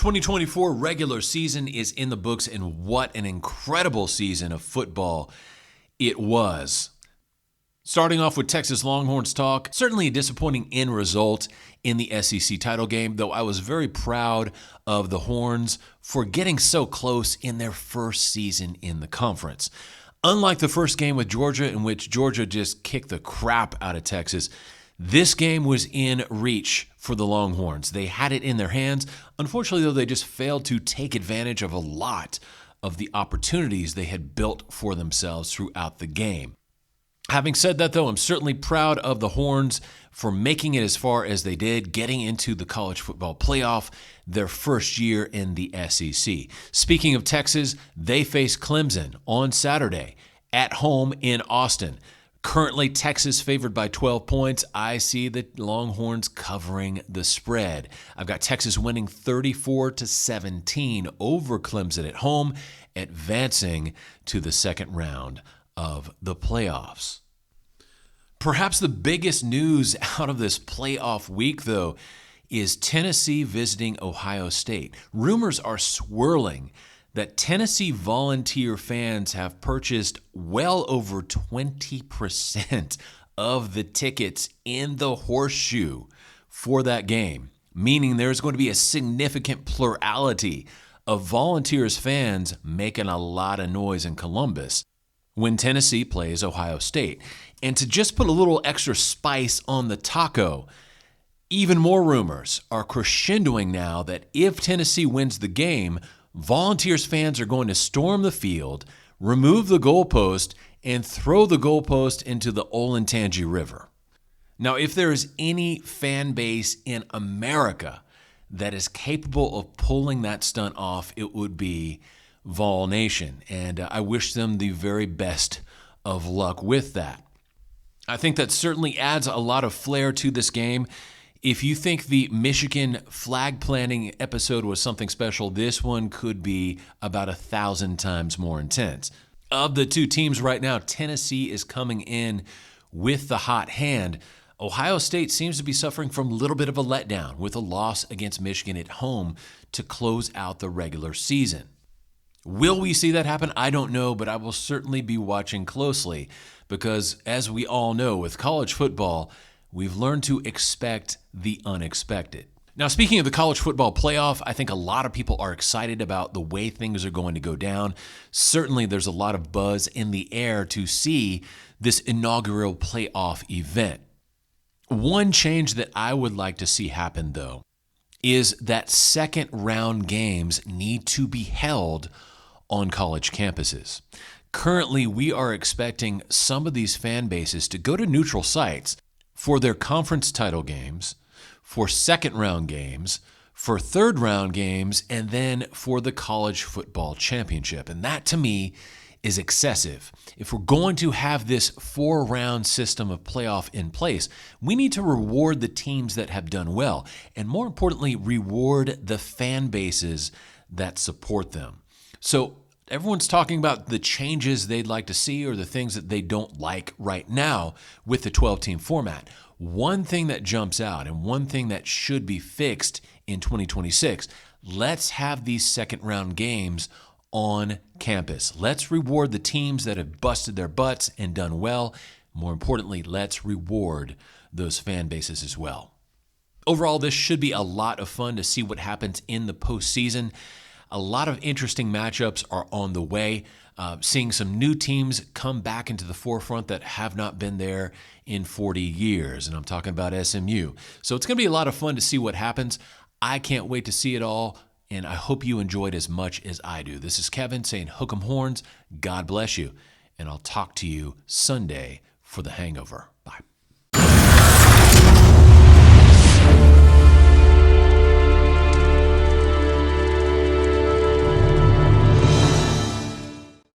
2024 regular season is in the books, and what an incredible season of football it was. Starting off with Texas Longhorns talk, certainly a disappointing end result in the SEC title game, though I was very proud of the Horns for getting so close in their first season in the conference. Unlike the first game with Georgia, in which Georgia just kicked the crap out of Texas, this game was in reach for the Longhorns. They had it in their hands. Unfortunately, though, they just failed to take advantage of a lot of the opportunities they had built for themselves throughout the game. Having said that, though, I'm certainly proud of the Horns for making it as far as they did, getting into the college football playoff their first year in the SEC. Speaking of Texas, they face Clemson on Saturday at home in Austin. Currently, Texas favored by 12 points. I see the Longhorns covering the spread. I've got Texas winning 34-17 over Clemson at home, advancing to the second round of the playoffs. Perhaps the biggest news out of this playoff week, though, is Tennessee visiting Ohio State. Rumors are swirling that Tennessee Volunteer fans have purchased well over 20% of the tickets in the Horseshoe for that game, meaning there's going to be a significant plurality of Volunteers fans making a lot of noise in Columbus when Tennessee plays Ohio State. And to just put a little extra spice on the taco, even more rumors are crescendoing now that if Tennessee wins the game, Volunteers fans are going to storm the field, remove the goalpost, and throw the goalpost into the Olentangy River. Now, if there is any fan base in America that is capable of pulling that stunt off, it would be Vol Nation, and I wish them the very best of luck with that. I think that certainly adds a lot of flair to this game. If you think the Michigan flag planting episode was something special, this one could be about 1,000 times more intense. Of the two teams right now, Tennessee is coming in with the hot hand. Ohio State seems to be suffering from a little bit of a letdown with a loss against Michigan at home to close out the regular season. Will we see that happen? I don't know, but I will certainly be watching closely because, as we all know, with college football, we've learned to expect the unexpected. Now, speaking of the college football playoff, I think a lot of people are excited about the way things are going to go down. Certainly, there's a lot of buzz in the air to see this inaugural playoff event. One change that I would like to see happen, though, is that second round games need to be held on college campuses. Currently, we are expecting some of these fan bases to go to neutral sites for their conference title games, for second round games, for third round games, and then for the college football championship. And that, to me, is excessive. If we're going to have this 4-round system of playoff in place, we need to reward the teams that have done well, and more importantly, reward the fan bases that support them. So everyone's talking about the changes they'd like to see or the things that they don't like right now with the 12-team format. One thing that jumps out and one thing that should be fixed in 2026, let's have these second-round games on campus. Let's reward the teams that have busted their butts and done well. More importantly, let's reward those fan bases as well. Overall, this should be a lot of fun to see what happens in the postseason. A lot of interesting matchups are on the way. Seeing some new teams come back into the forefront that have not been there in 40 years, and I'm talking about SMU. So it's going to be a lot of fun to see what happens. I can't wait to see it all, and I hope you enjoyed as much as I do. This is Kevin saying hook 'em horns, God bless you, and I'll talk to you Sunday for the hangover. Bye.